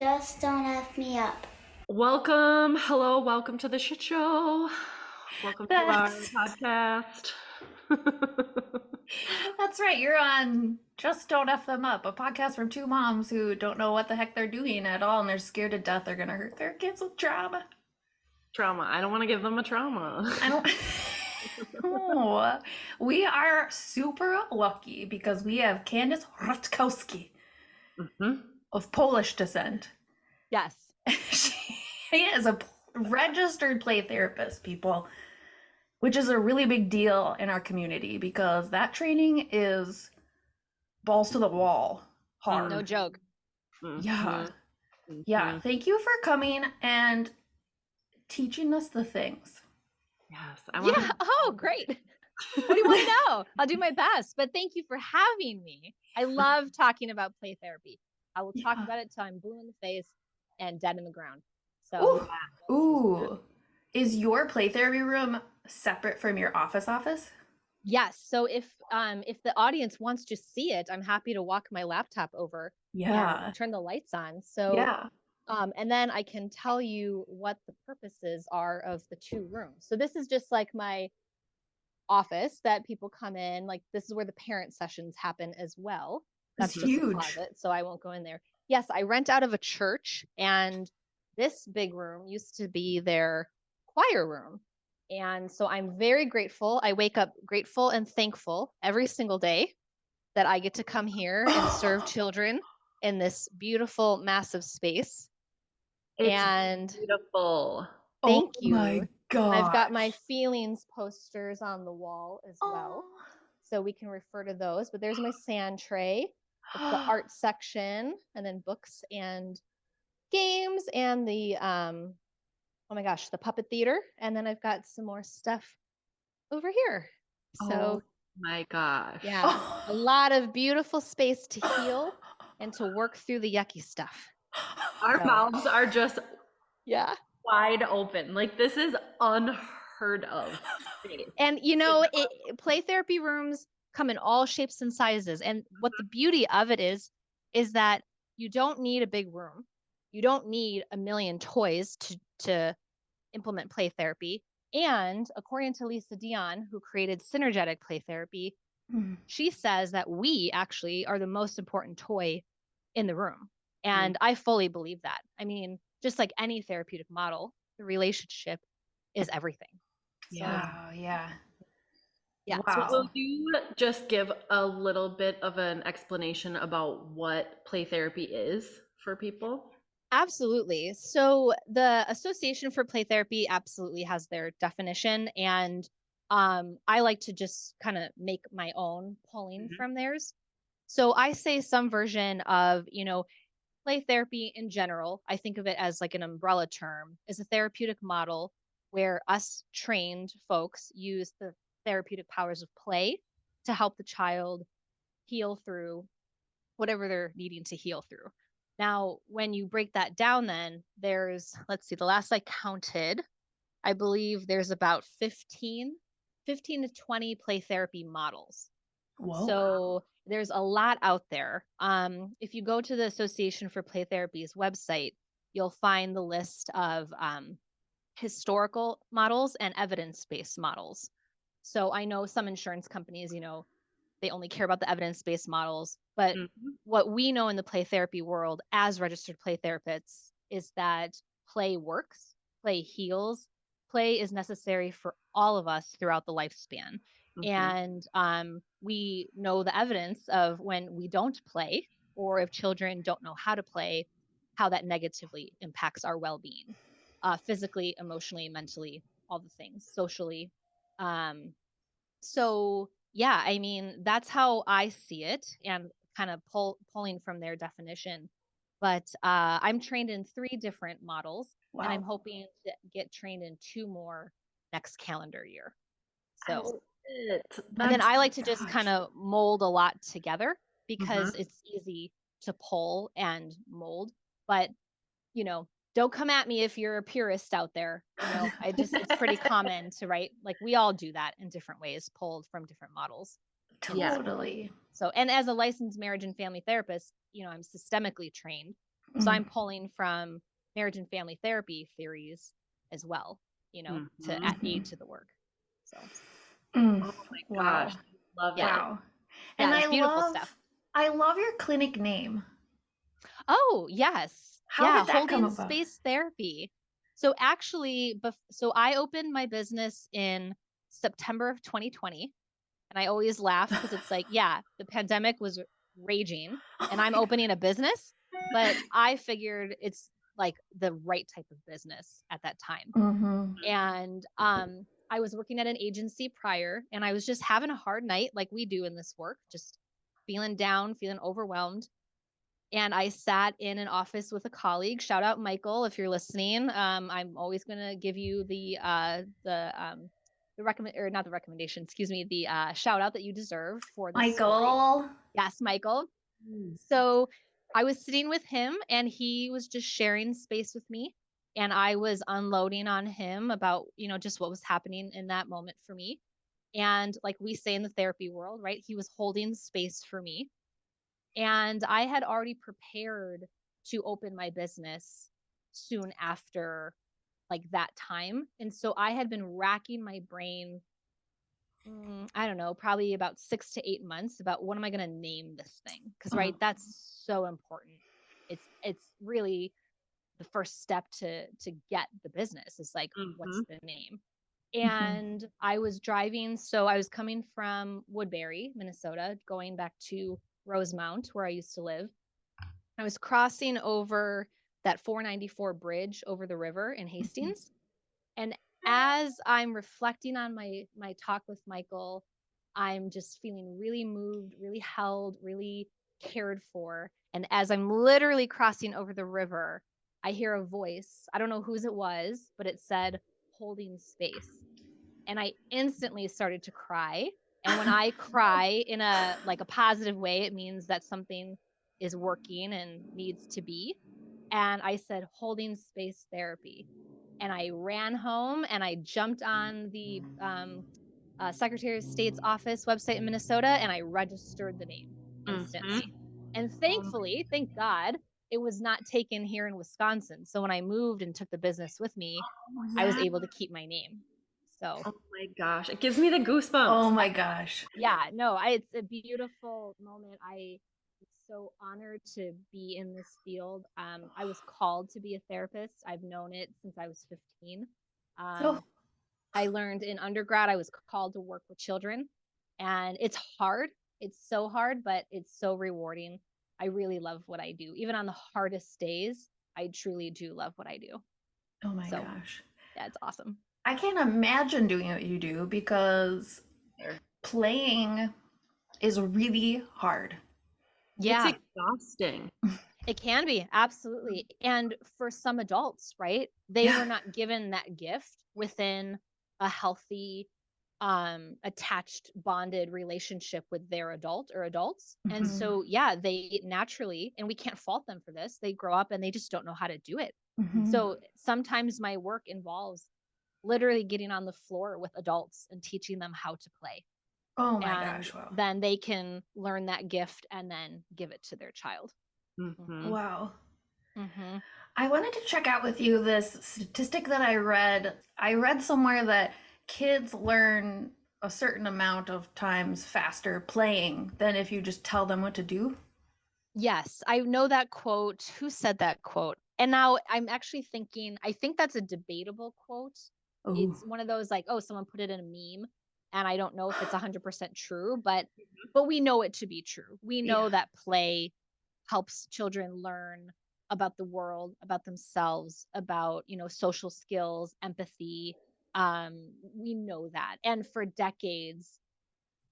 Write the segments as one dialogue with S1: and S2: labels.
S1: Just don't F me up.
S2: Welcome. Hello. Welcome to the shit show. Welcome to our
S3: That's
S2: podcast.
S3: that's right. You're on Just Don't F Them Up, a podcast from two moms who don't know what the heck they're doing at all, and they're scared to death they're gonna hurt their kids with trauma.
S2: Trauma. I don't want to give them a trauma.
S3: I don't. Oh, we are super lucky because we have Candace Rutkowski
S2: hmm
S3: of Polish descent.
S4: Yes.
S3: She is a registered play therapist, people, which is a really big deal in our community because that training is balls to the wall hard.
S4: No joke.
S3: Yeah.
S2: Mhm.
S3: Yeah. Thank you for coming and teaching us the things.
S2: Yes. I want
S4: Yeah. Oh, great. What do you want to know? I'll do my best. But thank you for having me. I love talking about play therapy. I will talk
S3: Yeah.
S4: about it till I'm blue in the face and dead in the ground. So,
S3: Ooh. Ooh. Is your play therapy room separate from your office?
S4: yes. So if the audience wants to see it, I'm happy to walk my laptop over
S3: Yeah.
S4: and turn the lights on. So
S3: Yeah.
S4: and then I can tell you what the purposes are of the two rooms. So this is just like my office that people come in. Like this is where the parent sessions happen as well. That's
S3: It's
S4: just a
S3: huge.
S4: closet, so I won't go in there. Yes, I rent out of a church, and this big room used to be their choir room. And so I'm very grateful. I wake up grateful and thankful every single day that I get to come here and serve children in this beautiful, massive space.
S2: It's
S4: And
S2: beautiful.
S4: thank
S3: Oh
S4: you.
S3: my god.
S4: I've got my feelings posters on the wall as well.
S3: Oh.
S4: So we can refer to those. But there's my sand tray. It's the art section, and then books and games and the oh my gosh, the puppet theater. And then I've got some more stuff over here.
S2: Oh
S4: So
S2: my gosh.
S4: yeah, a lot of beautiful space to heal and to work through the yucky stuff.
S2: Our
S4: So-
S2: mouths are just
S4: Yeah.
S2: wide open. Like this is unheard of. space.
S4: And play therapy rooms come in all shapes and sizes. And what the beauty of it is that you don't need a big room. You don't need a million toys to implement play therapy. And according to Lisa Dion, who created synergetic play therapy, she says that we actually are the most important toy in the room. And I fully believe that. I mean, just like any therapeutic model, the relationship is everything.
S2: Yeah.
S3: Wow, yeah.
S4: Yeah.
S2: So
S3: Wow.
S2: will you just give a little bit of an explanation about what play therapy is for people?
S4: Absolutely. So the Association for Play Therapy absolutely has their definition, and I like to just kind of make my own pulling from theirs. So I say some version of, play therapy in general. I think of it as like an umbrella term, is a therapeutic model where us trained folks use the therapeutic powers of play to help the child heal through whatever they're needing to heal through. Now, when you break that down, then there's, let's see, the last I counted, I believe there's about 15 to 20 play therapy models.
S3: Whoa.
S4: So there's a lot out there. If you go to the Association for Play Therapy's website, you'll find the list of historical models and evidence-based models. So I know some insurance companies, they only care about the evidence-based models, but what we know in the play therapy world as registered play therapists is that play works, play heals, play is necessary for all of us throughout the lifespan. And we know the evidence of when we don't play, or if children don't know how to play, how that negatively impacts our well-being, physically, emotionally, mentally, all the things, socially. So yeah, I mean, that's how I see it, and kind of pulling from their definition. But I'm trained in 3 different models, and I'm
S3: Wow.
S4: hoping to get trained in 2 more next calendar year.
S2: I
S4: So,
S2: love it.
S4: and then
S3: That's-
S4: I like to just
S3: gosh.
S4: kind of mold a lot together because it's easy to pull and mold. But, don't come at me if you're a purist out there. It's pretty common to write, like we all do that in different ways, pulled from different models.
S2: Yeah.
S3: Totally.
S4: So, and as a licensed marriage and family therapist, I'm systemically trained. So I'm pulling from marriage and family therapy theories as well, to aid to the work. So
S3: Mm.
S2: Oh my
S3: Wow.
S2: gosh. Love it.
S3: Wow.
S4: yeah,
S3: And
S4: it's
S3: I
S4: beautiful
S3: love
S4: stuff.
S3: I love your clinic name.
S4: Oh, yes.
S3: How
S4: Yeah,
S3: did that come
S4: holding
S3: about?
S4: space therapy. So actually, so I opened my business in September of 2020. And I always laugh because it's like, yeah, the pandemic was raging and I'm opening a business, but I figured it's like the right type of business at that time.
S3: Mm-hmm.
S4: And I was working at an agency prior and I was just having a hard night like we do in this work, just feeling down, feeling overwhelmed. And I sat in an office with a colleague. Shout out Michael if you're listening. I'm always going to give you the recommend or not the recommendation, excuse me, the shout out that you deserve for this story.
S3: Michael.
S4: Yes, Michael.
S2: Mm.
S4: So I was sitting with him and he was just sharing space with me. And I was unloading on him about, just what was happening in that moment for me. And like we say in the therapy world, right? He was holding space for me. And I had already prepared to open my business soon after like that time. And so I had been racking my brain, I don't know, probably about 6 to 8 months about what am I going to name this thing? Because right, that's so important. It's really the first step to get the business is like, what's the name? And I was driving, so I was coming from Woodbury, Minnesota, going back to Rosemount, where I used to live. I was crossing over that 494 bridge over the river in Hastings. And as I'm reflecting on my talk with Michael, I'm just feeling really moved, really held, really cared for. And as I'm literally crossing over the river, I hear a voice. I don't know whose it was, but it said, holding space. And I instantly started to cry. And when I cry in a positive way, it means that something is working and needs to be. And I said, holding space therapy. And I ran home and I jumped on the Secretary of State's office website in Minnesota and I registered the name instantly. And thankfully, thank God, it was not taken here in Wisconsin. So when I moved and took the business with me, I was able to keep my name. So,
S2: Oh my gosh. It gives me the goosebumps.
S3: Oh my gosh.
S4: yeah, no, it's a beautiful moment. I am so honored to be in this field. I was called to be a therapist. I've known it since I was 15.
S3: So
S4: I learned in undergrad, I was called to work with children, and it's hard. It's so hard, but it's so rewarding. I really love what I do. Even on the hardest days, I truly do love what I do.
S3: oh my
S4: So,
S3: gosh.
S4: yeah, it's awesome.
S3: I can't imagine doing what you do because playing is really hard.
S4: Yeah.
S2: It's exhausting.
S4: It can be, absolutely. And for some adults, right? They were not given that gift within a healthy, attached, bonded relationship with their adult or adults. And so, yeah, they naturally, and we can't fault them for this, they grow up and they just don't know how to do it. So sometimes my work involves literally getting on the floor with adults and teaching them how to play.
S3: Oh my
S4: And
S3: gosh. Wow.
S4: then they can learn that gift and then give it to their child.
S3: Wow.
S4: Mm-hmm.
S3: I wanted to check out with you this statistic that I read. I read somewhere that kids learn a certain amount of times faster playing than if you just tell them what to do.
S4: Yes, I know that quote. Who said that quote? And now I'm actually thinking, I think that's a debatable quote. It's one of those like, oh, someone put it in a meme, and I don't know if it's 100% true, but we know it to be true. We know that play helps children learn about the world, about themselves, about, social skills, empathy. We know that. And for decades,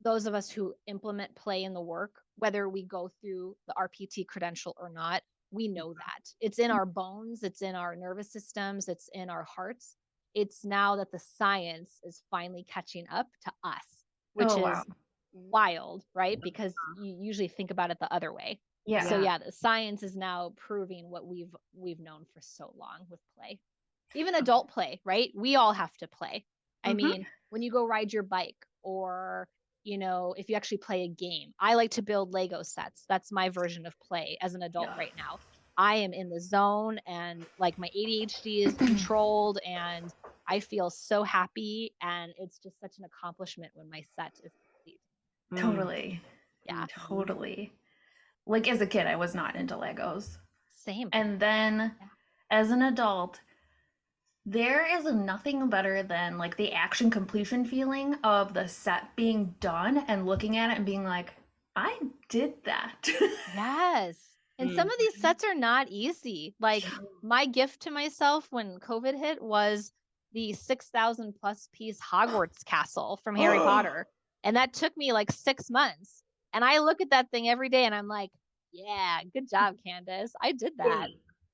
S4: those of us who implement play in the work, whether we go through the RPT credential or not, we know that. It's in our bones, it's in our nervous systems, it's in our hearts. It's now that the science is finally catching up to us, which is wild, right? Because you usually think about it the other way.
S3: Yeah.
S4: So yeah, the science is now proving what we've known for so long with play. Even adult play, right? We all have to play. I mean, when you go ride your bike or if you actually play a game. I like to build Lego sets. That's my version of play as an adult right now. I am in the zone and like my ADHD is controlled and I feel so happy. And it's just such an accomplishment when my set is complete.
S3: Totally.
S4: Yeah.
S3: Totally. Like as a kid, I was not into Legos.
S4: Same.
S3: And then
S4: Yeah.
S3: as an adult, there is nothing better than like the action completion feeling of the set being done and looking at it and being like, I did that.
S4: Yes. And some of these sets are not easy. Like my gift to myself when COVID hit was the 6,000 plus piece Hogwarts castle from Harry Potter. And that took me like 6 months. And I look at that thing every day and I'm like, yeah, good job, Candace. I did that.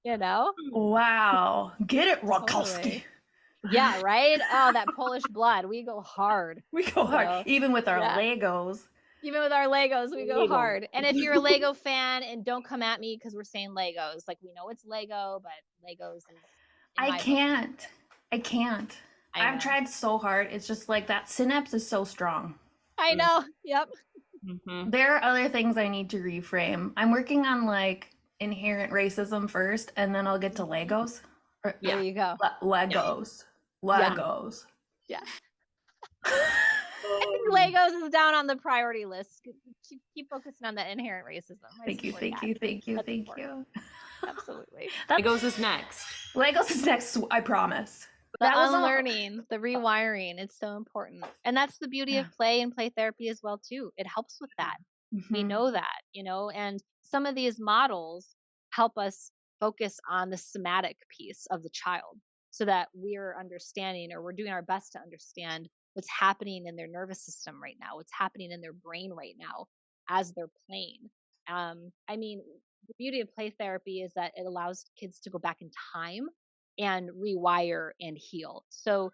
S4: You know?
S3: Wow. Get it, Rutkowski.
S4: Totally. Yeah, right? Oh, that Polish blood. We go hard.
S3: We go hard.
S4: So,
S3: Even with our
S4: yeah.
S3: Legos.
S4: Even with our Legos, we go hard. And if you're a Lego fan, and don't come at me because we're saying Legos, like we know it's Lego, but Legos is.
S3: I can't. I've
S4: know.
S3: tried so hard. It's just like that synapse is so strong.
S4: I know. Yep.
S3: There are other things I need to reframe. I'm working on like inherent racism first, and then I'll get to Legos.
S4: There you go.
S3: Legos. Legos.
S4: Yeah. Legos is down on the priority list. Keep focusing on that inherent racism.
S3: Thank you.
S4: Absolutely.
S2: Legos is next.
S3: Legos is next, I promise.
S4: The unlearning, the rewiring, it's so important. And that's the beauty of play and play therapy as well, too. It helps with that. We know that, and some of these models help us focus on the somatic piece of the child so that we're understanding, or we're doing our best to understand what's happening in their nervous system right now, what's happening in their brain right now as they're playing. I mean, the beauty of play therapy is that it allows kids to go back in time and rewire and heal. So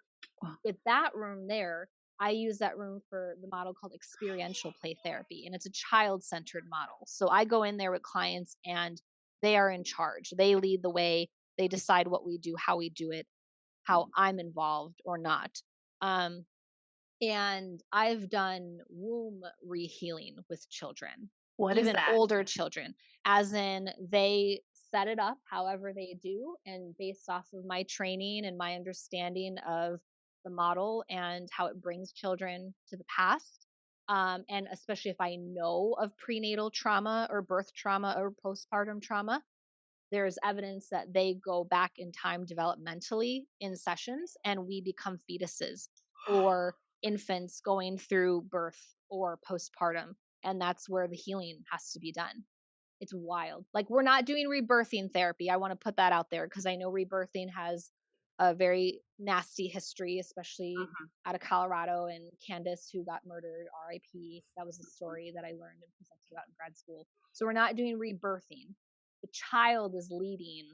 S4: with that room there, I use that room for the model called experiential play therapy, and it's a child-centered model. So I go in there with clients and they are in charge. They lead the way. They decide what we do, how we do it, how I'm involved or not. And I've done womb rehealing with children.
S3: What is
S4: even
S3: that?
S4: Older children, as in they set it up however they do, and based off of my training and my understanding of the model and how it brings children to the past, and especially if I know of prenatal trauma or birth trauma or postpartum trauma, there's evidence that they go back in time developmentally in sessions and we become fetuses or infants going through birth or postpartum, and that's where the healing has to be done. It's wild. Like, we're not doing rebirthing therapy. I want to put that out there because I know rebirthing has a very nasty history, especially out of Colorado, and Candace, who got murdered, RIP. That was a story that I learned and presented about in grad school. So we're not doing rebirthing. The child is leading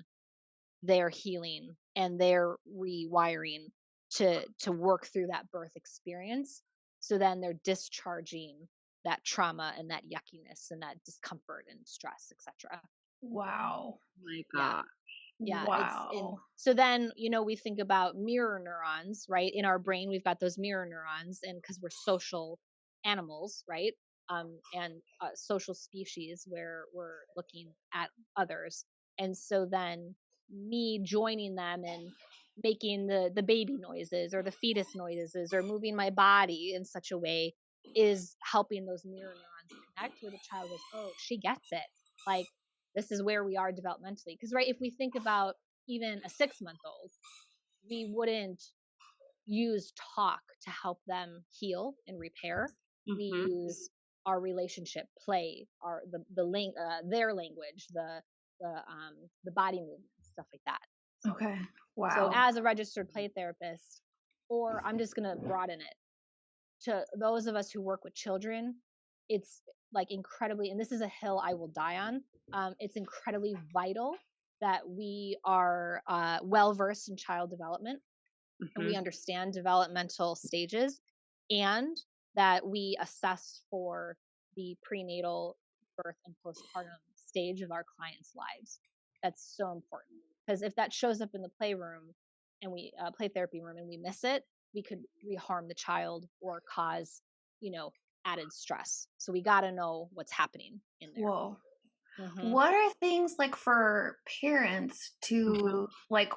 S4: their healing and their rewiring to work through that birth experience. So then they're discharging that trauma and that yuckiness and that discomfort and stress, etc.
S3: Wow.
S2: My God.
S4: Yeah.
S3: Wow.
S4: So then, we think about mirror neurons, right? In our brain, we've got those mirror neurons, and because we're social animals, right? And social species where we're looking at others. And so then me joining them and making the baby noises or the fetus noises or moving my body in such a way is helping those mirror neurons connect, where the child goes, oh, she gets it. Like, this is where we are developmentally. Because, right, if we think about even a 6-month-old, we wouldn't use talk to help them heal and repair. We use our relationship, play, their language, the body movements, stuff like that.
S3: Okay. Wow.
S4: So as a registered play therapist, or I'm just going to broaden it to those of us who work with children, it's like incredibly, and this is a hill I will die on. It's incredibly vital that we are well-versed in child development and we understand developmental stages, and that we assess for the prenatal, birth, and postpartum stage of our clients' lives. That's so important, because if that shows up in the playroom and play therapy room, and we miss it, we could reharm the child or cause, added stress. So we got to know what's happening in there.
S3: Whoa.
S4: Mhm.
S3: What are things like for parents to like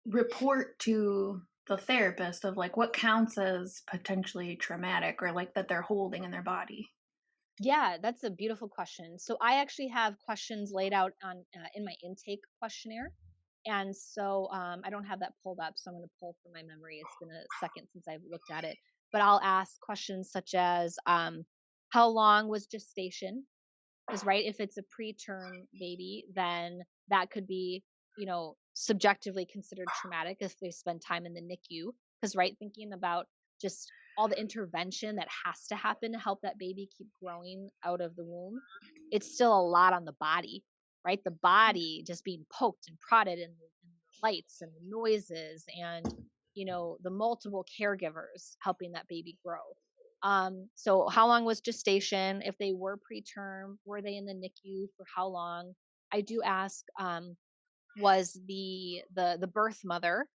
S3: report to the therapist of like what counts as potentially traumatic or like that they're holding in their body?
S4: Yeah, that's a beautiful question. So I actually have questions laid out on in my intake questionnaire, and so I don't have that pulled up, so I'm going to pull from my memory. It's been a second since I've looked at it, but I'll ask questions such as how long was gestation? Because right, if it's a preterm baby, then that could be, subjectively considered traumatic if they spend time in the NICU. Because right, thinking about just all the intervention that has to happen to help that baby keep growing out of the womb, it's still a lot on the body, right? The body just being poked and prodded and the lights and the noises and the multiple caregivers helping that baby grow. So how long was gestation? If they were preterm, were they in the NICU for how long? I do ask, was the birth mother,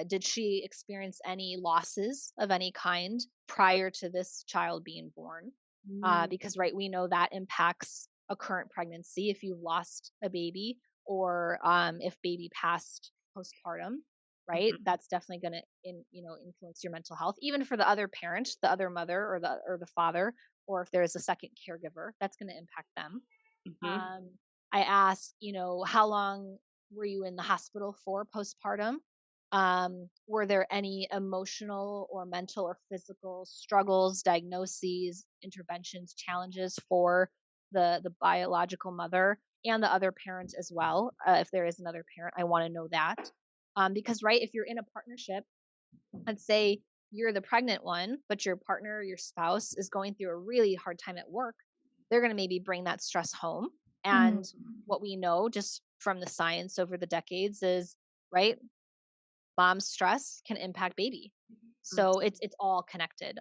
S4: did she experience any losses of any kind prior to this child being born? Because right, we know that impacts a current pregnancy if you've lost a baby, or if baby passed postpartum, right? That's definitely going to influence your mental health, even for the other parent, the other mother, or the father, or if there's a second caregiver, that's going to impact them. um, I ask, how long were you in the hospital for postpartum? Were there any emotional or mental or physical struggles, diagnoses, interventions, challenges for the biological mother and the other parent as well? If there is another parent, I want to know that. Because right, if you're in a partnership, let's say you're the pregnant one, but your partner, your spouse is going through a really hard time at work, they're going to maybe bring that stress home. And what we know just from the science over the decades is, right, mom's stress can impact baby. So it's all connected.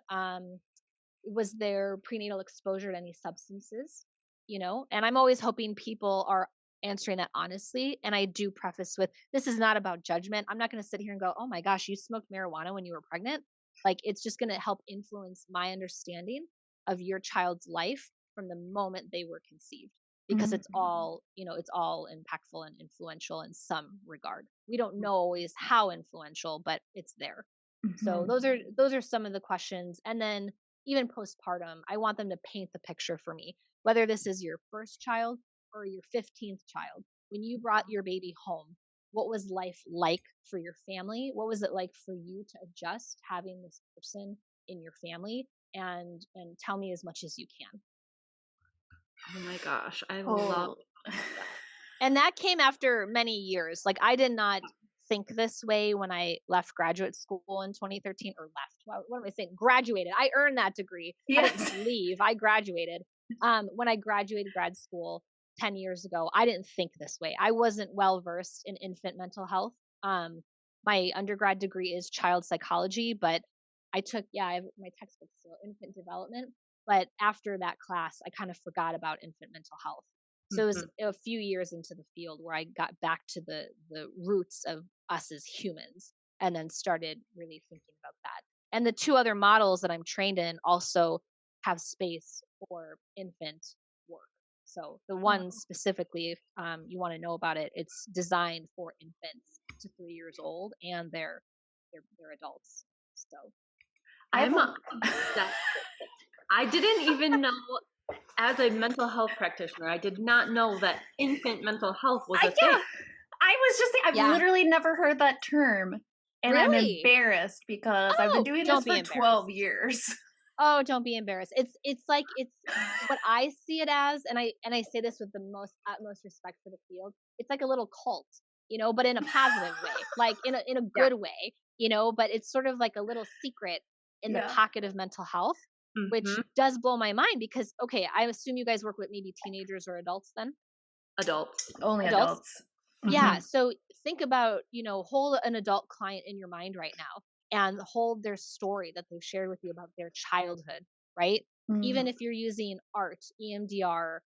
S4: Was there prenatal exposure to any substances? And I'm always hoping people are answering that honestly. And I do preface with, this is not about judgment. I'm not going to sit here and go, oh my gosh, you smoked marijuana when you were pregnant. Like, it's just going to help influence my understanding of your child's life from the moment they were conceived, because it's all, it's all impactful and influential in some regard. We don't know always how influential, but it's there. So those are some of the questions. And then even postpartum, I want them to paint the picture for me, whether this is your first child or your 15th child. When you brought your baby home, what was life like for your family? What was it like for you to adjust having this person in your family? And tell me as much as you can.
S2: Oh my gosh, I love that.
S4: And that came after many years. Like, I did not think this way when I left graduate school in 2013, or left. What am I saying? Graduated. I earned that degree. Yes. I didn't leave. I graduated. When I graduated grad school 10 years ago, I didn't think this way. I wasn't well versed in infant mental health. My undergrad degree is child psychology, but I took, I have my textbook still, infant development. But after that class, I kind of forgot about infant mental health. So it was a few years into the field where I got back to the roots of us as humans, and then started really thinking about that. And the two other models that I'm trained in also have space for infant work. So the one specifically, if you want to know about it, it's designed for infants to 3 years old, and they're adults. So
S2: I didn't even know, as a mental health practitioner, I did not know that infant mental health was a thing.
S3: I was just saying, I've literally never heard that term. And really? I'm embarrassed because I've been doing this for 12 years.
S4: Oh, don't be embarrassed. It's like, it's what I see it as, and I say this with the utmost respect for the field. It's like a little cult, but in a positive way, like in a good way, but it's sort of like a little secret in the pocket of mental health, which does blow my mind, because, okay, I assume you guys work with maybe teenagers or adults then?
S2: Adults.
S3: Only adults.
S4: Yeah. So think about, hold an adult client in your mind right now and hold their story that they've shared with you about their childhood, right? Even if you're using art, EMDR,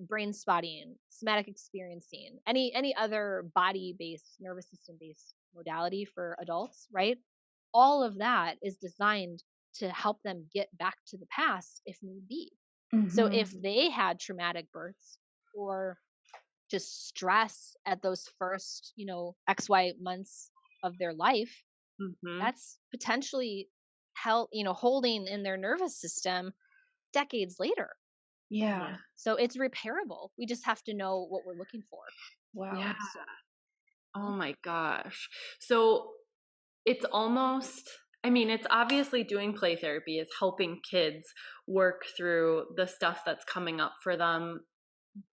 S4: brain spotting, somatic experiencing, any other body-based, nervous system-based modality for adults, right? All of that is designed to help them get back to the past if need be. So if they had traumatic births, or just stress at those first, XY months of their life,
S2: Mm-hmm.
S4: that's potentially holding in their nervous system decades later.
S3: Yeah.
S4: So it's repairable. We just have to know what we're looking for.
S3: Wow.
S2: Yeah.
S4: So,
S2: Oh my gosh. So it's almost, I mean, it's obviously doing play therapy is helping kids work through the stuff that's coming up for them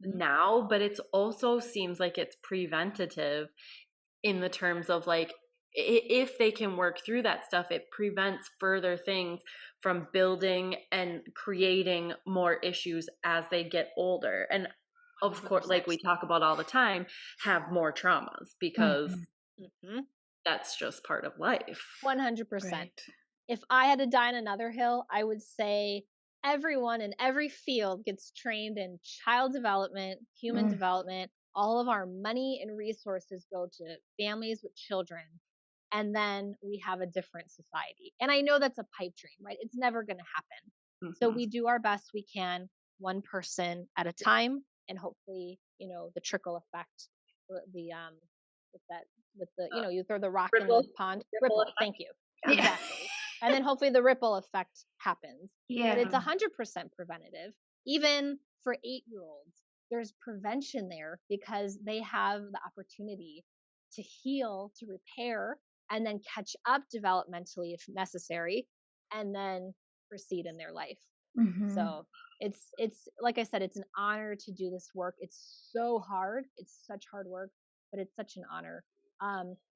S2: now, but it also seems like it's preventative in the terms of like, if they can work through that stuff, it prevents further things from building and creating more issues as they get older. And of course, like we talk about all the time, have more traumas because that's just part of life.
S4: 100%.
S3: Right.
S4: If I had to die on another hill, I would say everyone in every field gets trained in child development, human development. All of our money and resources go to families with children. And then we have a different society. And I know that's a pipe dream, right? It's never going to happen. So we do our best we can, one person at a time, and hopefully, the trickle effect, you throw the rock in the pond. Ripple. Thank you.
S3: Yeah.
S4: Exactly. And then hopefully the ripple effect happens.
S3: Yeah.
S4: But it's 100% preventative. Even for 8-year-olds, there's prevention there because they have the opportunity to heal, to repair, and then catch up developmentally if necessary, and then proceed in their life. So it's like I said, it's an honor to do this work. It's so hard. It's such hard work, but it's such an honor.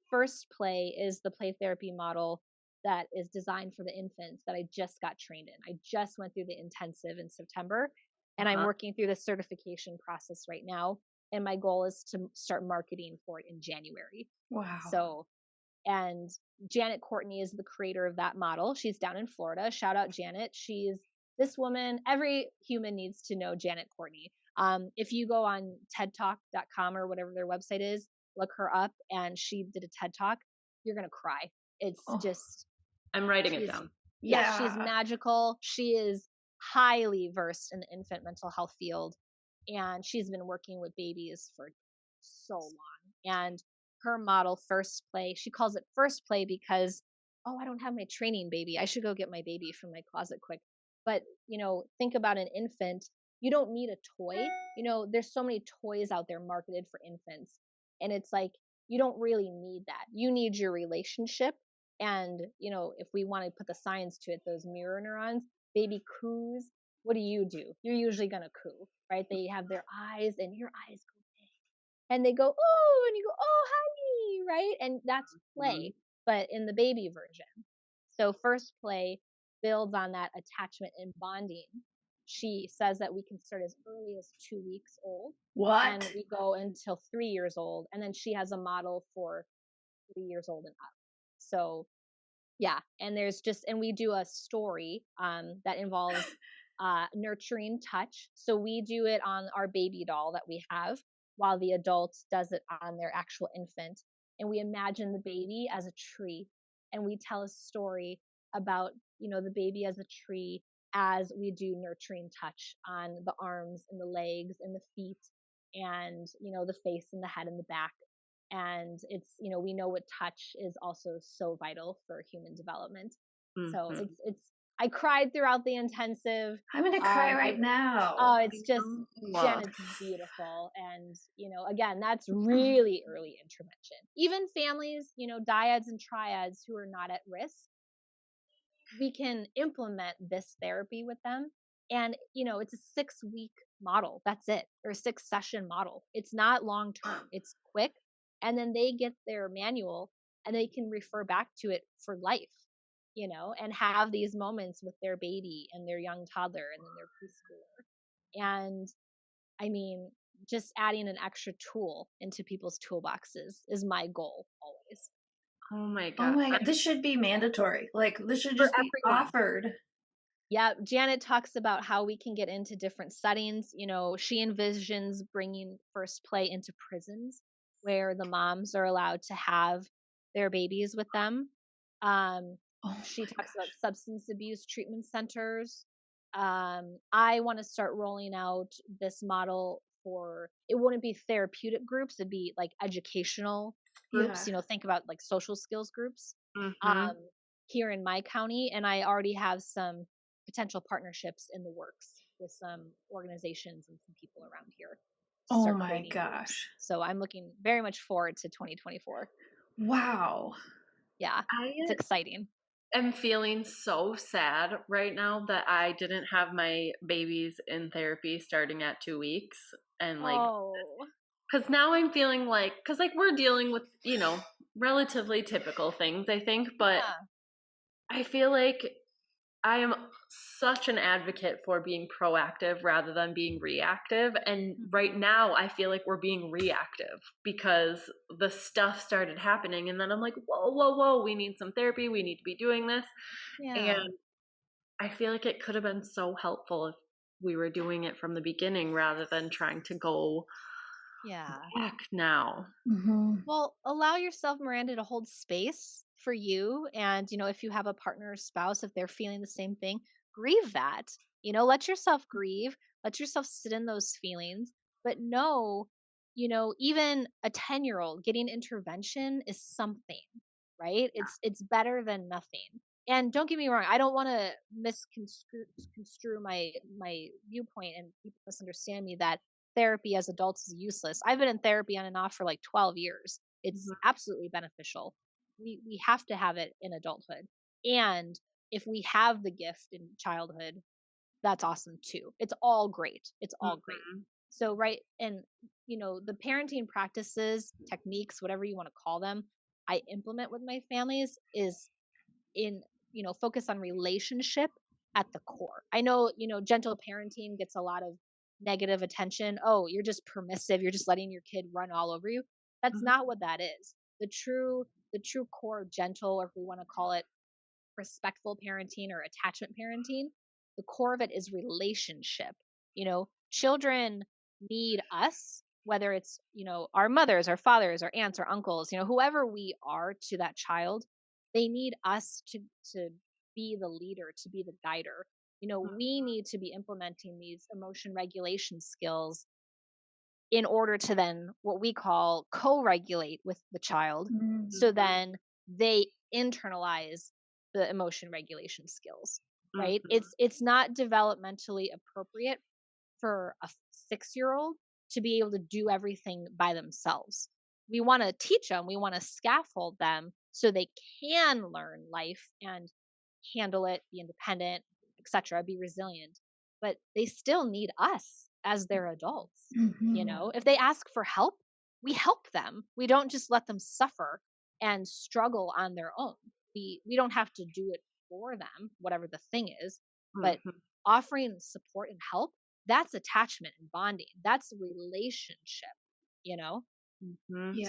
S4: First Play is the play therapy model that is designed for the infants that I just got trained in. I just went through the intensive in September, and I'm working through the certification process right now. And my goal is to start marketing for it in January.
S3: Wow.
S4: So, and Janet Courtney is the creator of that model. She's down in Florida. Shout out Janet. She's this woman. Every human needs to know Janet Courtney. If you go on tedtalk.com or whatever their website is, look her up, and she did a TED Talk. You're going to cry. It's just.
S2: I'm writing it down.
S4: Yeah, she's magical. She is highly versed in the infant mental health field, and she's been working with babies for so long. And her model, First Play, she calls it First Play because, I don't have my training baby. I should go get my baby from my closet quick. But, think about an infant. You don't need a toy. There's so many toys out there marketed for infants. And it's like, you don't really need that. You need your relationship. And, if we want to put the science to it, those mirror neurons, baby coos, what do? You're usually going to coo, right? They have their eyes, and your eyes go big. And they go, oh, and you go, oh, honey, right? And that's play, but in the baby version. So First Play builds on that attachment and bonding. She says that we can start as early as 2 weeks old.
S3: What?
S4: And we go until 3 years old. And then she has a model for 3 years old and up. So yeah, and we do a story that involves nurturing touch. So we do it on our baby doll that we have, while the adult does it on their actual infant. And we imagine the baby as a tree, and we tell a story about, the baby as a tree as we do nurturing touch on the arms and the legs and the feet and, the face and the head and the back. And it's, we know what touch is also so vital for human development. So it's I cried throughout the intensive.
S3: I'm gonna cry right now.
S4: Oh, it's just, Janet's beautiful. And, again, that's really early intervention. Even families, dyads and triads who are not at risk, we can implement this therapy with them. And, it's a 6-week model. That's it. Or a 6-session model. It's not long term. It's quick. And then they get their manual and they can refer back to it for life, and have these moments with their baby and their young toddler and then their preschooler. And I mean, just adding an extra tool into people's toolboxes is my goal always.
S2: Oh my
S3: Oh
S2: God.
S3: my God. This should be mandatory. Like, this should just be offered.
S4: Yeah, Janet talks about how we can get into different settings. She envisions bringing First Play into prisons where the moms are allowed to have their babies with them. She talks about substance abuse treatment centers. I want to start rolling out this model for, it wouldn't be therapeutic groups, it'd be like educational groups,
S3: Yeah.
S4: think about like social skills groups
S2: Mm-hmm.
S4: here in my county. And I already have some potential partnerships in the works with some organizations and some people around here to
S3: Oh
S4: start
S3: my
S4: creating groups.
S3: gosh.
S4: So I'm looking very much forward to 2024.
S3: Wow.
S4: Yeah, it's exciting.
S2: I'm feeling so sad right now that I didn't have my babies in therapy starting at 2 weeks. And like, because now I'm feeling like, because like we're dealing with, relatively typical things, I think, but I feel like I am such an advocate for being proactive rather than being reactive. And right now I feel like we're being reactive because the stuff started happening. And then I'm like, whoa, we need some therapy. We need to be doing this.
S4: Yeah.
S2: And I feel like it could have been so helpful if we were doing it from the beginning rather than trying to go back now.
S3: Mm-hmm.
S4: Well, allow yourself, Miranda, to hold space for you. And, if you have a partner or spouse, if they're feeling the same thing, grieve that. Let yourself grieve, let yourself sit in those feelings. But know, even a 10-year-old getting intervention is something, right? It's better than nothing. And don't get me wrong, I don't want to misconstrue my viewpoint and people misunderstand me that therapy as adults is useless. I've been in therapy on and off for like 12 years. It's absolutely beneficial. We have to have it in adulthood. And if we have the gift in childhood, that's awesome too. It's all great. It's all great. So, right. And, the parenting practices, techniques, whatever you want to call them, I implement with my families is in, focus on relationship at the core. I know, gentle parenting gets a lot of negative attention. Oh, you're just permissive. You're just letting your kid run all over you. That's not what that is. The true core of gentle, or if we want to call it respectful parenting or attachment parenting, the core of it is relationship. Children need us, whether it's, our mothers, our fathers, our aunts, our uncles, whoever we are to that child, they need us to be the leader, to be the guider. We need to be implementing these emotion regulation skills in order to then what we call co-regulate with the child. So then they internalize the emotion regulation skills, right? It's not developmentally appropriate for a 6-year-old to be able to do everything by themselves. We want to teach them, we want to scaffold them so they can learn life and handle it, be independent, etc., be resilient. But they still need us as their adults. If they ask for help, we help them. We don't just let them suffer and struggle on their own. We don't have to do it for them, whatever the thing is, but offering support and help, that's attachment and bonding. That's relationship,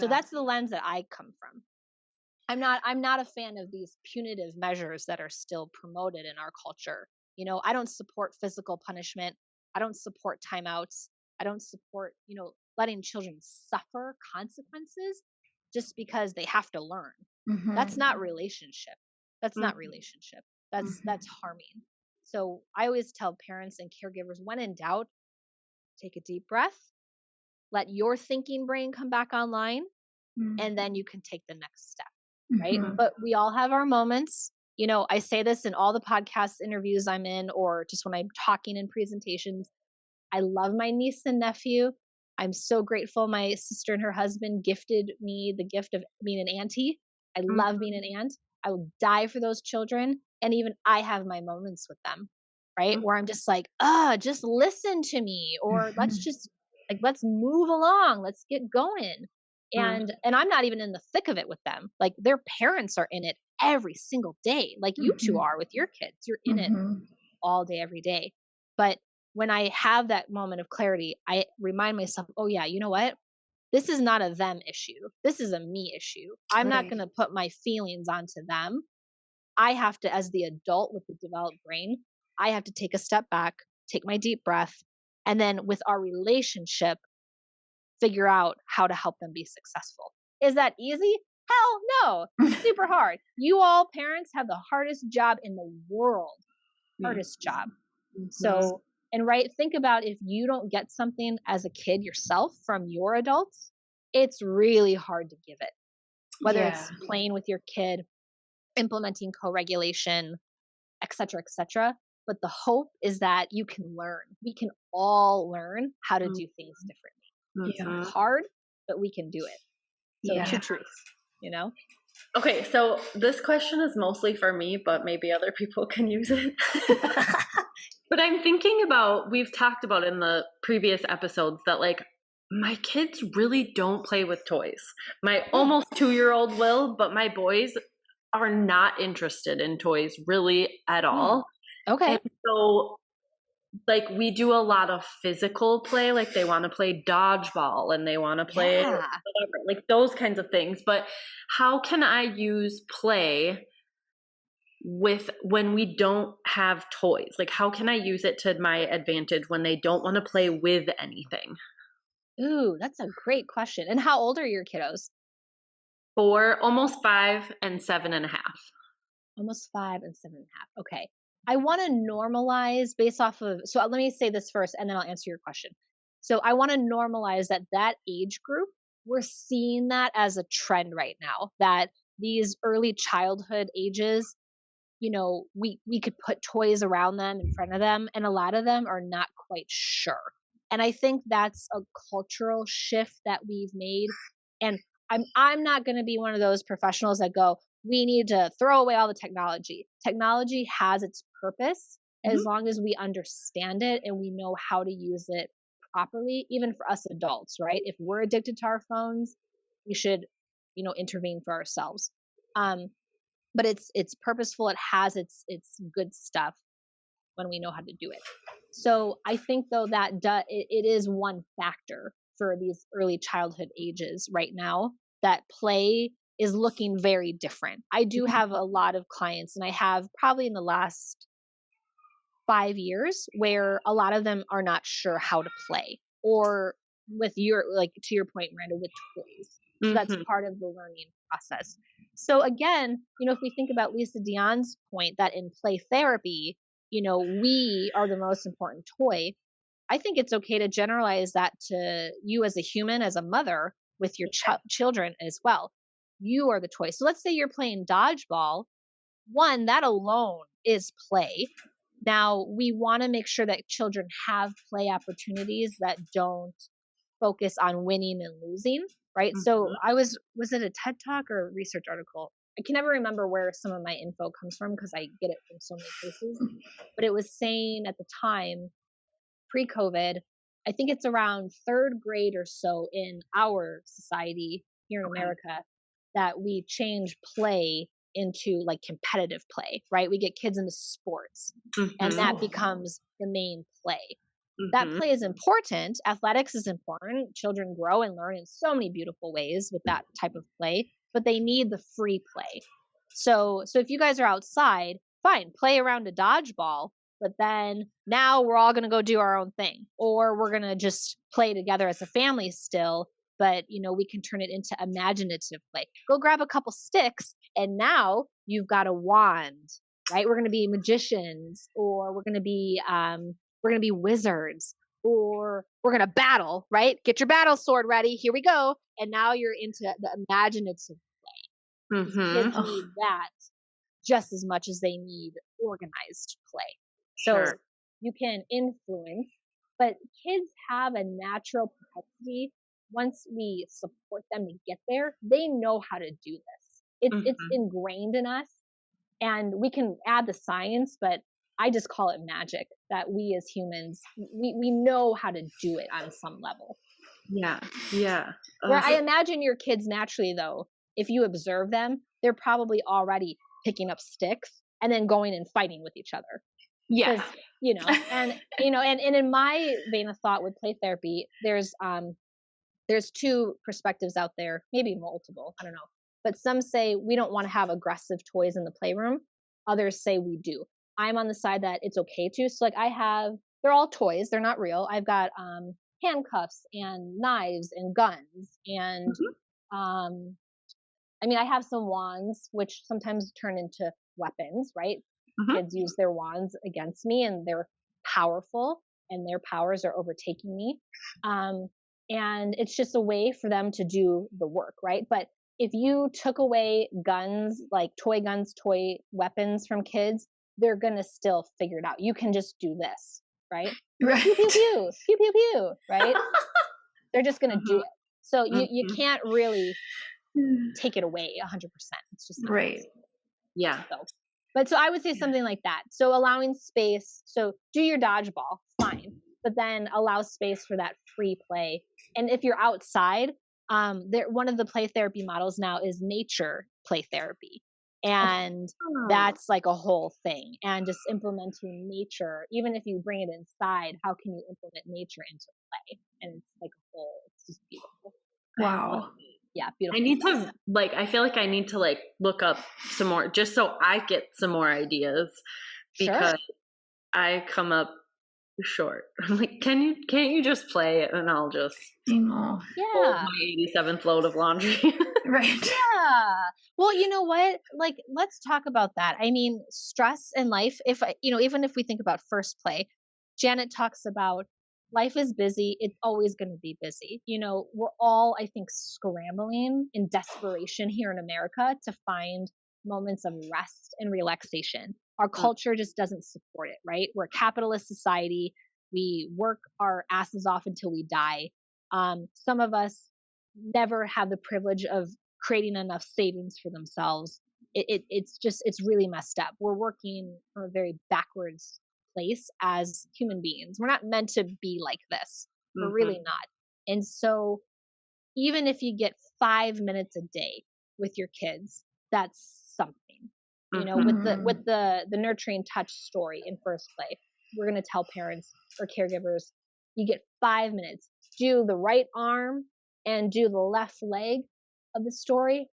S4: So that's the lens that I come from. I'm not a fan of these punitive measures that are still promoted in our culture. I don't support physical punishment. I don't support timeouts. I don't support, letting children suffer consequences just because they have to learn. That's not relationship. That's not relationship. That's harming. So I always tell parents and caregivers, when in doubt, take a deep breath, let your thinking brain come back online, and then you can take the next step. Right. But we all have our moments. I say this in all the podcast interviews I'm in, or just when I'm talking in presentations. I love my niece and nephew. I'm so grateful my sister and her husband gifted me the gift of being an auntie. I love being an aunt. I will die for those children. And even I have my moments with them, right? Where I'm just like, just listen to me, or let's move along. Let's get going. And I'm not even in the thick of it with them. Like, their parents are in it every single day. Like you two are with your kids. You're in it all day, every day. But when I have that moment of clarity, I remind myself, oh yeah, you know what? This is not a them issue. This is a me issue. I'm not going to put my feelings onto them. I have to, as the adult with the developed brain, I have to take a step back, take my deep breath, and then with our relationship, figure out how to help them be successful. Is that easy? Hell no. Super hard. You all parents have the hardest job in the world. Hardest job. So And right, think about if you don't get something as a kid yourself from your adults, it's really hard to give it. Whether it's playing with your kid, implementing co-regulation, et cetera, et cetera. But the hope is that you can learn. We can all learn how to do things differently.
S2: Mhm.
S4: It's hard, but we can do it. So
S3: Yeah.
S4: two truths, you know?
S2: Okay, so this question is mostly for me, but maybe other people can use it. But I'm thinking about, we've talked about in the previous episodes that like my kids really don't play with toys. My almost 2-year-old will, but my boys are not interested in toys really at all.
S4: Okay.
S2: And so like we do a lot of physical play, like they want to play dodgeball and they want to play whatever, like those kinds of things. But how can I use play with when we don't have toys? Like how can I use it to my advantage when they don't want to play with anything?
S4: Ooh, that's a great question. And how old are your kiddos?
S2: 4, almost 5 and 7.5.
S4: Almost 5 and 7.5. Okay. I want to normalize based off of, so let me say this first and then I'll answer your question. So I want to normalize that age group, we're seeing that as a trend right now, that these early childhood ages, you know, we could put toys around them in front of them, and a lot of them are not quite sure. And I think that's a cultural shift that we've made. And I'm not going to be one of those professionals that go, we need to throw away all the technology. Technology has its purpose as long as we understand it and we know how to use it properly, even for us adults, right? If we're addicted to our phones, we should, you know, intervene for ourselves. But it's purposeful. It has its good stuff when we know how to do it. So I think though that it is one factor for these early childhood ages right now, that play is looking very different. I do have a lot of clients, and I have probably in the last 5 years, where a lot of them are not sure how to play, or with your, like to your point, Miranda, with toys. So that's part of the learning process. So again, you know, if we think about Lisa Dion's point that in play therapy, you know, we are the most important toy, I think it's okay to generalize that to you as a human, as a mother, with your children as well. You are the toy. So let's say you're playing dodgeball. One, that alone is play. Now, we want to make sure that children have play opportunities that don't focus on winning and losing, right? So I was it a TED Talk or a research article? I can never remember where some of my info comes from because I get it from so many places. But it was saying at the time, pre-COVID, I think it's around 3rd grade or so in our society here in America, that we change play into like competitive play, right? We get kids into sports and that becomes the main play. That play is important. Athletics is important. Children grow and learn in so many beautiful ways with that type of play, but they need the free play. So if you guys are outside, fine, play around a dodgeball, but then now we're all going to go do our own thing, or we're going to just play together as a family still, but you know, we can turn it into imaginative play. Go grab a couple sticks and now you've got a wand, right? We're going to be magicians, or we're going to be wizards, or we're going to battle, right? Get your battle sword ready. Here we go. And now you're into the imaginative play. Kids need that just as much as they need organized play. So you can influence, but kids have a natural propensity. Once we support them to get there, they know how to do this. It's ingrained in us, and we can add the science, but I just call it magic, that we as humans, we know how to do it on some level.
S2: Yeah.
S4: Where I imagine your kids naturally, though, if you observe them, they're probably already picking up sticks and then going and fighting with each other.
S2: Yeah.
S4: You know, and you know, and in my vein of thought with play therapy, there's 2 perspectives out there, maybe multiple, I don't know. But some say we don't want to have aggressive toys in the playroom. Others say we do. I'm on the side that it's okay to. So like they're all toys. They're not real. I've got handcuffs and knives and guns and I mean, I have some wands, which sometimes turn into weapons, right? Kids use their wands against me and they're powerful. and their powers are overtaking me. And it's just a way for them to do the work, right? But if you took away guns, like toy guns, toy weapons from kids, they're going to still figure it out. You can just do this, right?
S3: Right.
S4: Pew, pew, pew, pew, pew, pew, right? They're just going to do it. So you can't really take it away 100%. It's just not
S3: right.
S4: possible.
S2: Yeah.
S4: So I would say something like that. So allowing space. So do your dodgeball, fine, but then allow space for that free play. And if you're outside, one of the play therapy models now is nature play therapy. And that's like a whole thing. And just implementing nature, even if you bring it inside, how can you implement nature into play? And it's like a whole, it's just beautiful.
S3: Wow.
S4: Yeah, beautiful.
S2: I need to I feel like I need to look up some more just so I get some more ideas, because I come up short. I'm like, can't you just play it and I'll just fold my 87th load of laundry.
S3: Right.
S4: Yeah. Well, you know what? Let's talk about that. I mean, stress in life, even if we think about first play, Janet talks about life is busy. It's always going to be busy. We're all, I think, scrambling in desperation here in America to find moments of rest and relaxation. Our culture just doesn't support it, right? We're a capitalist society. We work our asses off until we die. Some of us never have the privilege of creating enough savings for themselves. It's really messed up. We're working from a very backwards place as human beings. We're not meant to be like this. We're really not. And so even if you get 5 minutes a day with your kids, that's something. With the nurturing touch story in first play, we're going to tell parents or caregivers, you get 5 minutes. Do the right arm and do the left leg of the story,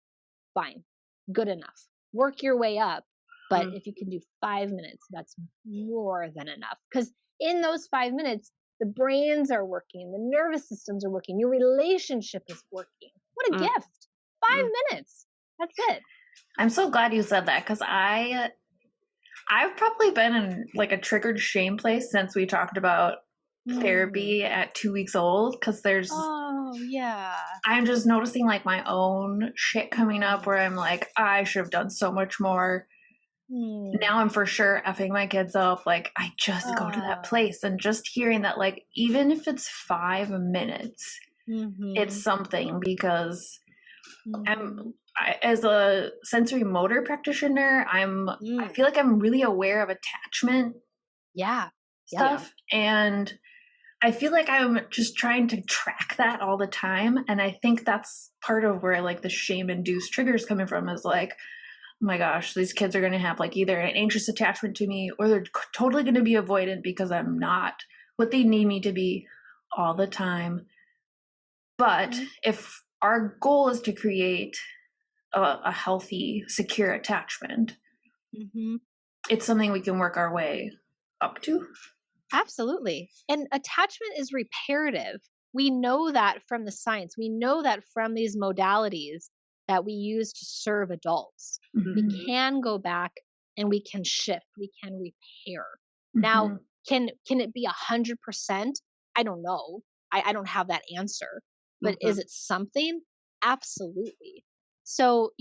S4: fine, good enough. Work your way up, but if you can do 5 minutes, that's more than enough. Because in those 5 minutes, the brains are working, the nervous systems are working, your relationship is working. What a gift! 5 minutes. That's it.
S3: I'm so glad you said that, because I've probably been in a triggered shame place since we talked about therapy at 2 weeks old, because I'm just noticing my own shit coming up where I'm like, I should have done so much more. Now I'm for sure effing my kids up. I just go to that place, and just hearing that, even if it's 5 minutes, it's something, because as a sensory motor practitioner, I feel like I'm really aware of attachment stuff. And I feel like I'm just trying to track that all the time. And I think that's part of where the shame-induced triggers coming from, is oh my gosh, these kids are going to have either an anxious attachment to me, or they're totally going to be avoidant because I'm not what they need me to be all the time. But if our goal is to create a healthy, secure attachment, it's something we can work our way up to.
S4: Absolutely. And attachment is reparative. We know that from the science. We know that from these modalities that we use to serve adults. We can go back and we can shift. We can repair. Now, can it be 100%? I don't know. I don't have that answer. But is it something? Absolutely. So,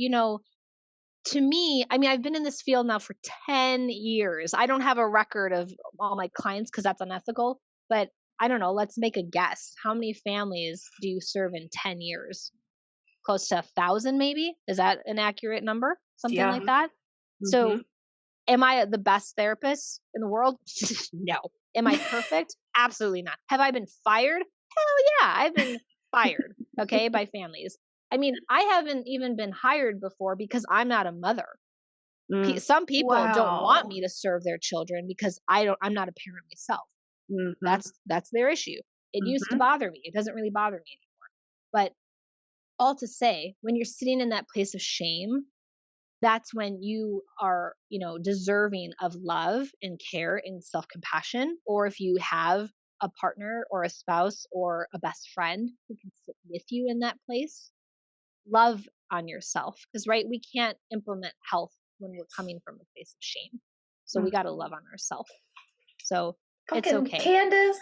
S4: to me, I mean, I've been in this field now for 10 years. I don't have a record of all my clients because that's unethical, but I don't know. Let's make a guess. How many families do you serve in 10 years? Close to 1,000, maybe? Is that an accurate number? Something like that? So am I the best therapist in the world? No. Am I perfect? Absolutely not. Have I been fired? Hell yeah. I've been fired, by families. I mean, I haven't even been hired before because I'm not a mother. Some people don't want me to serve their children because I'm not a parent myself. That's their issue. It used to bother me. It doesn't really bother me anymore. But all to say, when you're sitting in that place of shame, that's when you are, deserving of love and care and self-compassion. Or if you have a partner or a spouse or a best friend who can sit with you in that place, love on yourself. Because, we can't implement health when we're coming from a place of shame. So we got to love on ourselves. So It's
S3: Fucking
S4: okay.
S3: Candace.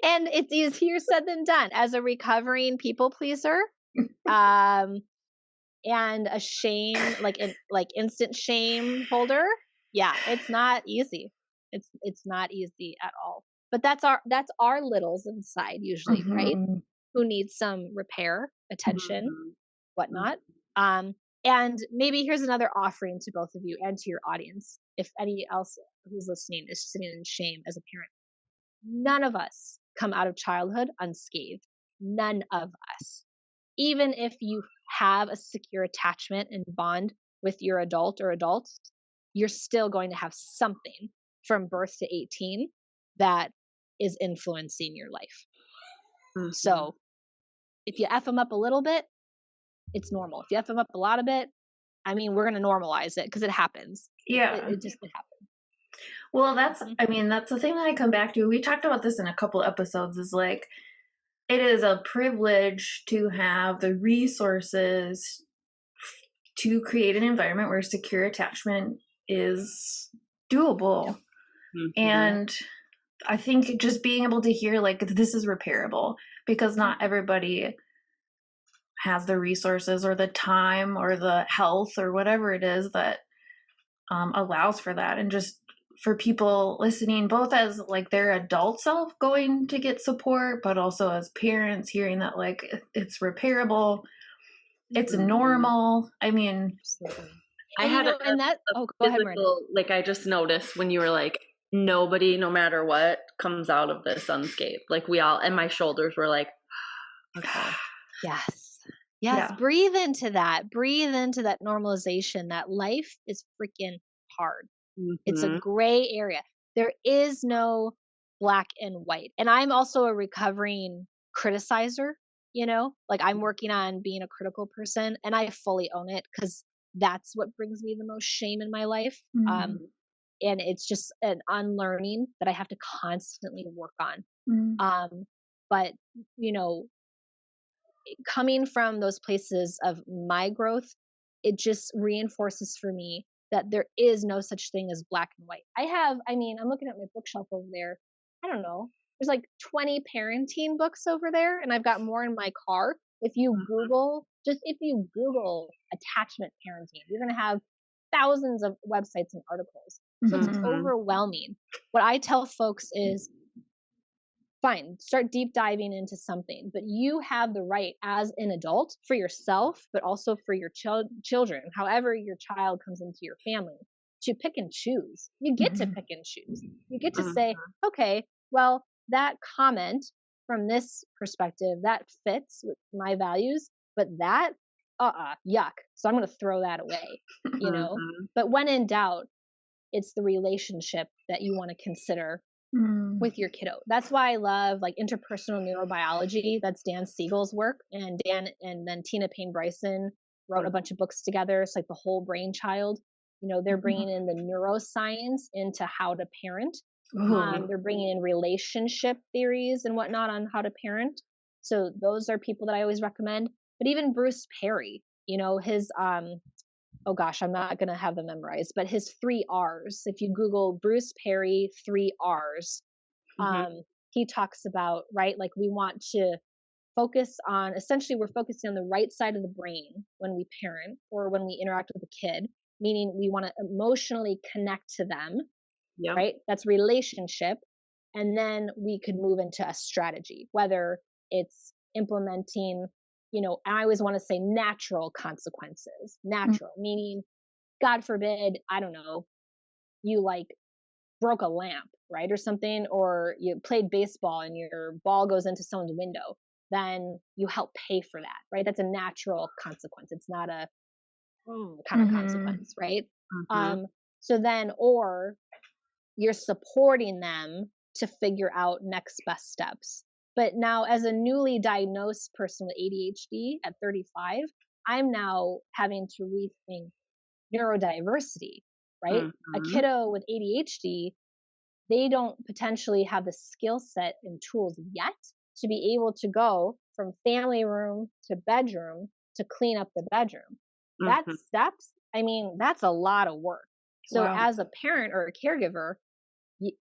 S4: And it's easier said than done as a recovering people pleaser. And a shame, like instant shame holder. Yeah, it's not easy. It's not easy at all. But that's our littles inside usually, right? Who need some repair, attention, whatnot. And maybe here's another offering to both of you and to your audience. If any else who's listening is sitting in shame as a parent, none of us come out of childhood unscathed. None of us. Even if you have a secure attachment and bond with your adult or adults, you're still going to have something from birth to 18 that is influencing your life. So if you F them up a little bit, it's normal. If you F them up a lot of it, I mean, we're going to normalize it because it happens.
S3: Yeah.
S4: It just happens.
S3: Well, that's the thing that I come back to. We talked about this in a couple episodes, is like, it is a privilege to have the resources to create an environment where secure attachment is doable. And I think just being able to hear, like, this is repairable, because not everybody has the resources or the time or the health or whatever it is that allows for that. And just for people listening, both as like their adult self going to get support, but also as parents hearing that, like, it's repairable, it's normal. I mean,
S2: I had
S4: go ahead, Meredith.
S2: like, I just noticed when you were like, nobody, no matter what, comes out of this unscathed. Like, we all, and my shoulders were like, okay.
S4: Yes. Yeah. Breathe into that normalization, that life is freaking hard. It's a gray area. There is no black and white. And I'm also a recovering criticizer, like, I'm working on being a critical person, and I fully own it because that's what brings me the most shame in my life. And it's just an unlearning that I have to constantly work on. But, coming from those places of my growth, it just reinforces for me that there is no such thing as black and white. I'm looking at my bookshelf over there. I don't know. There's like 20 parenting books over there, and I've got more in my car. If you Google attachment parenting, you're going to have thousands of websites and articles. So it's overwhelming. What I tell folks is, fine, start deep diving into something, but you have the right as an adult for yourself, but also for your children, however your child comes into your family, to pick and choose. You get to pick and choose. You get to say, okay, well, that comment from this perspective, that fits with my values, but that, yuck. So I'm going to throw that away, But when in doubt, it's the relationship that you want to consider with your kiddo. That's why I love, like, interpersonal neurobiology. That's Dan Siegel's work, and then Tina Payne Bryson wrote a bunch of books together. It's like the whole brain child. They're bringing in the neuroscience into how to parent. They're bringing in relationship theories and whatnot on how to parent. So those are people that I always recommend. But even Bruce Perry, his oh gosh, I'm not going to have them memorized, but his 3 R's, if you Google Bruce Perry 3 R's, he talks about, right, like, we want to focus on, essentially, we're focusing on the right side of the brain when we parent or when we interact with a kid, meaning we want to emotionally connect to them, right? That's relationship. And then we could move into a strategy, whether it's implementing, I always want to say natural consequences. Natural, meaning, God forbid, I don't know, you like broke a lamp, right? Or something, or you played baseball and your ball goes into someone's window. Then you help pay for that, right? That's a natural consequence. It's not a kind of consequence, right? So then, or you're supporting them to figure out next best steps. But now, as a newly diagnosed person with ADHD at 35, I'm now having to rethink neurodiversity, right? A kiddo with ADHD, they don't potentially have the skill set and tools yet to be able to go from family room to bedroom to clean up the bedroom. That's steps. That's a lot of work. So
S3: Wow.
S4: as a parent or a caregiver,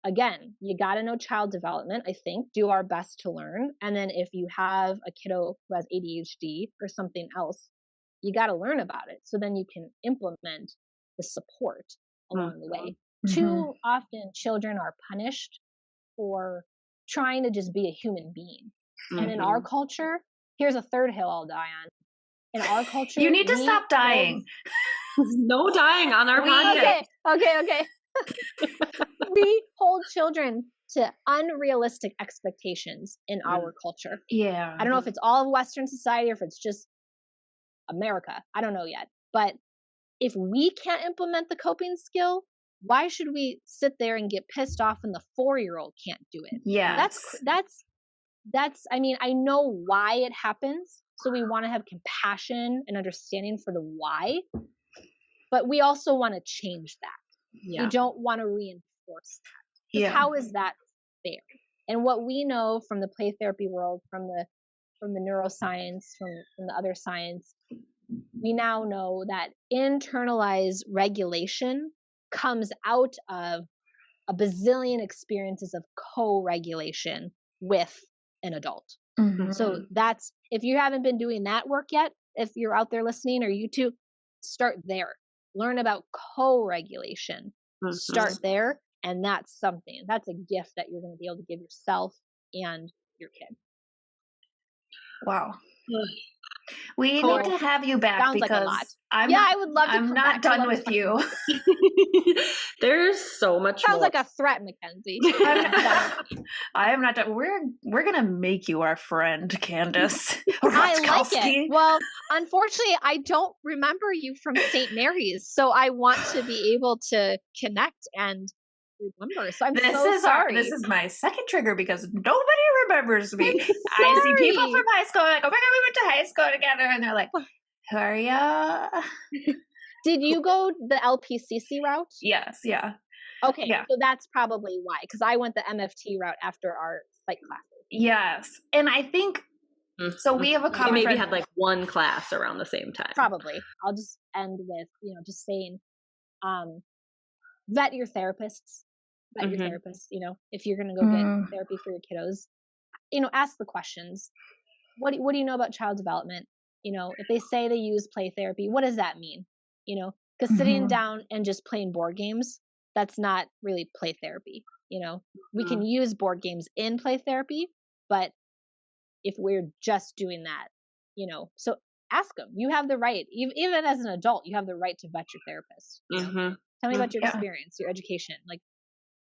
S4: again, you got to know child development, I think, do our best to learn. And then if you have a kiddo who has ADHD or something else, you got to learn about it. So then you can implement the support along the way. Too often children are punished for trying to just be a human being. And in our culture, here's a third hill I'll die on. In our culture,
S3: You need to stop dying.
S2: No dying on our podcast.
S4: Okay. We hold children to unrealistic expectations in our culture.
S3: Yeah.
S4: I don't know if it's all of Western society or if it's just America. I don't know yet. But if we can't implement the coping skill, why should we sit there and get pissed off when the 4-year-old can't do it?
S3: Yeah.
S4: That's I mean, I know why it happens. So we want to have compassion and understanding for the why, but we also want to change that.
S2: Yeah.
S4: We don't want to reinforce that. Because how is that fair? And what we know from the play therapy world, from the neuroscience, from the other science, we now know that internalized regulation comes out of a bazillion experiences of co-regulation with an adult. So that's, if you haven't been doing that work yet, if you're out there listening, or you too, start there. Learn about co-regulation. Start there. And that's a gift that you're going to be able to give yourself and your kid.
S3: Wow. We need to have you back.
S4: Sounds
S3: because
S4: like a lot.
S3: I
S4: would love to.
S3: I'm not done with you.
S2: There's so much
S4: Sounds
S2: more.
S4: like a threat, Mackenzie.
S3: I am not done. We're gonna make you our friend, Candace Rutkowski.
S4: I like it. Well, unfortunately, I don't remember you from St. Mary's, so I want to be able to connect and remember. So I'm sorry.
S3: This is my second trigger because nobody remembers me. I see people from high school like, oh my god, we went to high school together, and they're like, who are ya?
S4: Did you go the LPCC route?
S3: Yes, yeah.
S4: Okay,
S3: yeah.
S4: So that's probably why, because I went the MFT route after our psych classes.
S3: Yes, and I think so. We have a common
S2: maybe
S3: friend.
S2: had like one class around the same time.
S4: Probably. I'll just end with just saying, vet your therapists. Vet your therapists. If you're going to go get therapy for your kiddos, ask the questions. What do you know about child development? If they say they use play therapy, what does that mean? Because sitting down and just playing board games, that's not really play therapy. We can use board games in play therapy, but if we're just doing that, so ask them. You have the right, even as an adult, you have the right to vet your therapist. Tell me about your experience, your education. Like,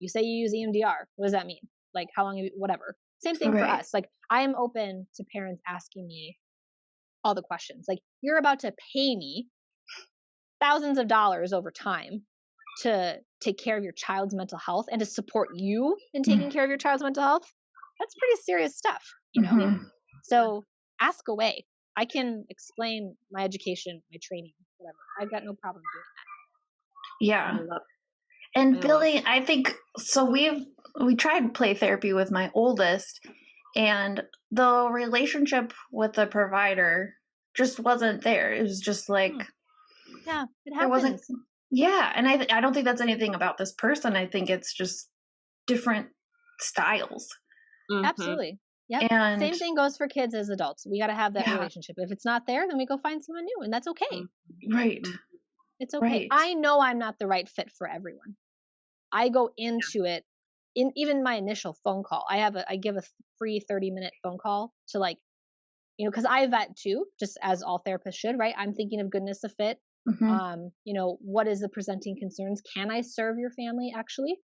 S4: you say you use EMDR. What does that mean? Like, how long have you, whatever. Same thing for us. Like, I am open to parents asking me all the questions. Like, you're about to pay me thousands of dollars over time to take care of your child's mental health and to support you in taking care of your child's mental health. That's pretty serious stuff, So ask away. I can explain my education, my training, whatever. I've got no problem doing that.
S3: Yeah. And Billy, I think so. We tried play therapy with my oldest, and the relationship with the provider just wasn't there. It was just like,
S4: it happens.
S3: It wasn't. Yeah, and I don't think that's anything about this person. I think it's just different styles.
S4: Absolutely. Yeah. And same thing goes for kids as adults. We got to have that relationship. If it's not there, then we go find someone new, and that's okay.
S3: Right.
S4: It's okay. Right. I know I'm not the right fit for everyone. I go into it in even my initial phone call. I give a free 30-minute phone call to because I vet too, just as all therapists should, right? I'm thinking of goodness of fit. What is the presenting concerns? Can I serve your family actually?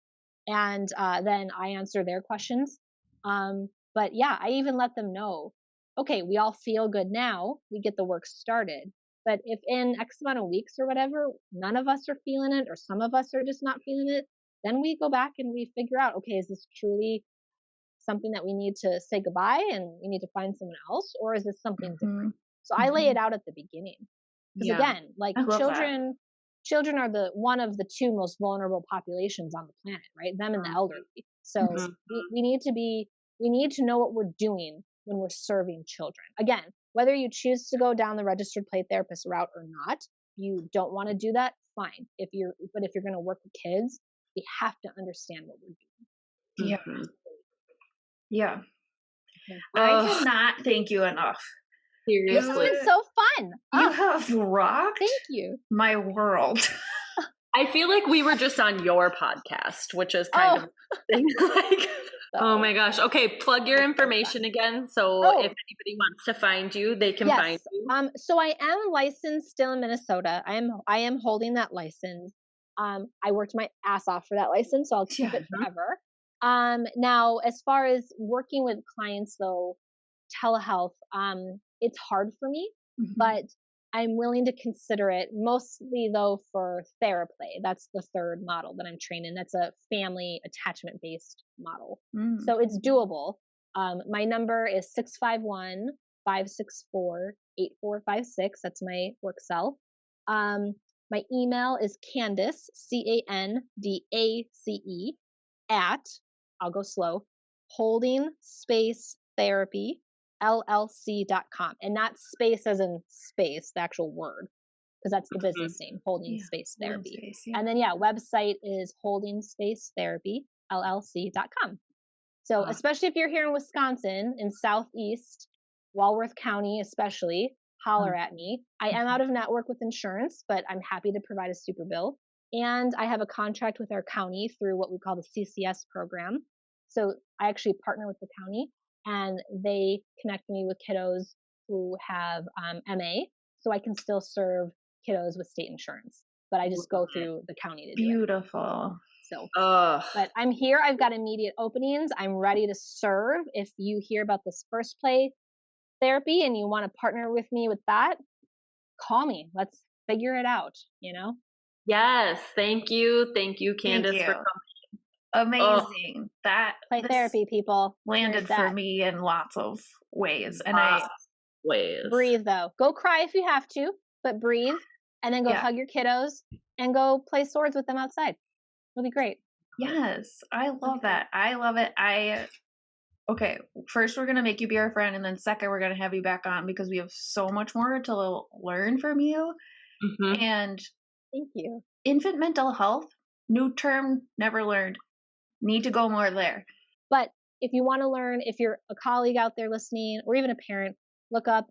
S4: And then I answer their questions. But yeah, I even let them know, okay, we all feel good now. We get the work started. But if in X amount of weeks or whatever, none of us are feeling it, or some of us are just not feeling it, then we go back and we figure out, okay, is this truly something that we need to say goodbye and we need to find someone else, or is this something different? So I lay it out at the beginning. Because again, like children are one of the two most vulnerable populations on the planet, right? Them and the elderly. So we need to know what we're doing when we're serving children. Again, whether you choose to go down the registered play therapist route or not, you don't want to do that, fine. But if you're going to work with kids, we have to understand what we're doing.
S3: Yeah.
S2: Mhm.
S3: Yeah.
S2: Ugh.
S3: I cannot thank you enough.
S4: This has
S2: Seriously.
S4: been so fun.
S3: You
S4: Oh,
S3: have rocked
S4: thank you.
S3: my world.
S2: I feel like we were just on your podcast, which is kind of like, oh my gosh. Okay, plug your information again. So if anybody wants to find you, they can find you.
S4: So I am licensed still in Minnesota. I am holding that license. I worked my ass off for that license, so I'll keep it forever. Now, as far as working with clients though, telehealth, it's hard for me, but I'm willing to consider it, mostly though for TheraPlay. That's the third model that I'm trained in. That's a family attachment based model. So it's doable. My number is 651-564-8456. That's my work cell. My email is Candace, CANDACE, at, I'll go slow, holding space therapy, LLC.com. And not space as in space, the actual word, because that's the business name, Holding Space Therapy. And then, website is holding space therapy, LLC.com. So especially if you're here in Wisconsin, in Southeast, Walworth County especially, holler at me. I am out of network with insurance, but I'm happy to provide a super bill. And I have a contract with our county through what we call the CCS program. So I actually partner with the county, and they connect me with kiddos who have MA, so I can still serve kiddos with state insurance. But I just go through the county to do it.
S3: Beautiful.
S4: So, but I'm here. I've got immediate openings. I'm ready to serve. If you hear about this first play therapy and you want to partner with me with that, call me. Let's figure it out,
S2: Yes. Thank you. Thank you, Candace, for coming.
S3: Amazing. That
S4: play therapy, people.
S3: Landed for me in lots of ways. And
S2: breathe
S4: though. Go cry if you have to, but breathe, and then go hug your kiddos and go play swords with them outside. It'll be great.
S3: Yes. I love that. I love it. Okay, first we're going to make you be our friend, and then second we're going to have you back on because we have so much more to learn from you. And
S4: thank you.
S3: Infant mental health, new term, never learned. Need to go more there.
S4: But if you want to learn, if you're a colleague out there listening, or even a parent, look up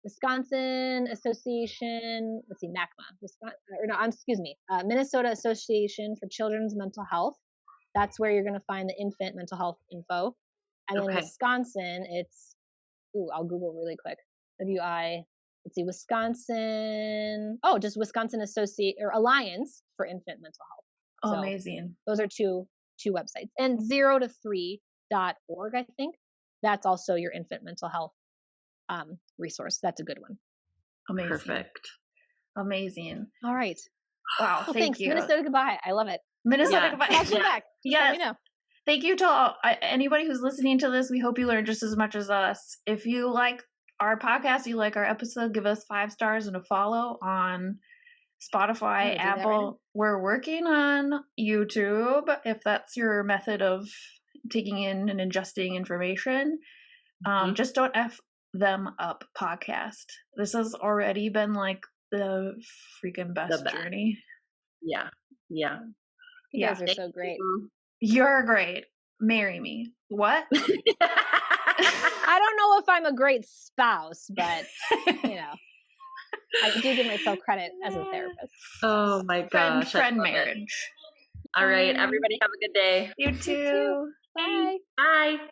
S4: Wisconsin Association, Minnesota Association for Children's Mental Health. That's where you're going to find the infant mental health info. And then Wisconsin, it's, I'll Google really quick. Wisconsin. Oh, just Wisconsin Alliance for Infant Mental Health. So
S3: amazing.
S4: Those are two websites. And 0to3.org, I think. That's also your infant mental health resource. That's a good one.
S3: Amazing.
S2: Perfect.
S3: Amazing.
S4: All right.
S3: Wow.
S4: Well,
S3: thank
S4: thanks.
S3: you.
S4: Minnesota goodbye. I love it.
S3: Minnesota goodbye.
S4: I'll come back.
S3: Yes.
S4: Let me know.
S3: Thank you to anybody who's listening to this. We hope you learned just as much as us. If you like our podcast, you like our episode, give us 5 stars and a follow on Spotify, Apple. Right, we're working on YouTube, if that's your method of taking in and ingesting information. Just don't F them up podcast. This has already been like the freaking best journey.
S2: Yeah.
S4: You guys are so great.
S3: You're great. Marry me. What?
S4: I don't know if I'm a great spouse, but I do give myself credit as a therapist.
S2: Oh my gosh.
S3: Friend marriage.
S2: All right. Everybody have a good day.
S3: You too.
S4: Bye.
S2: Bye.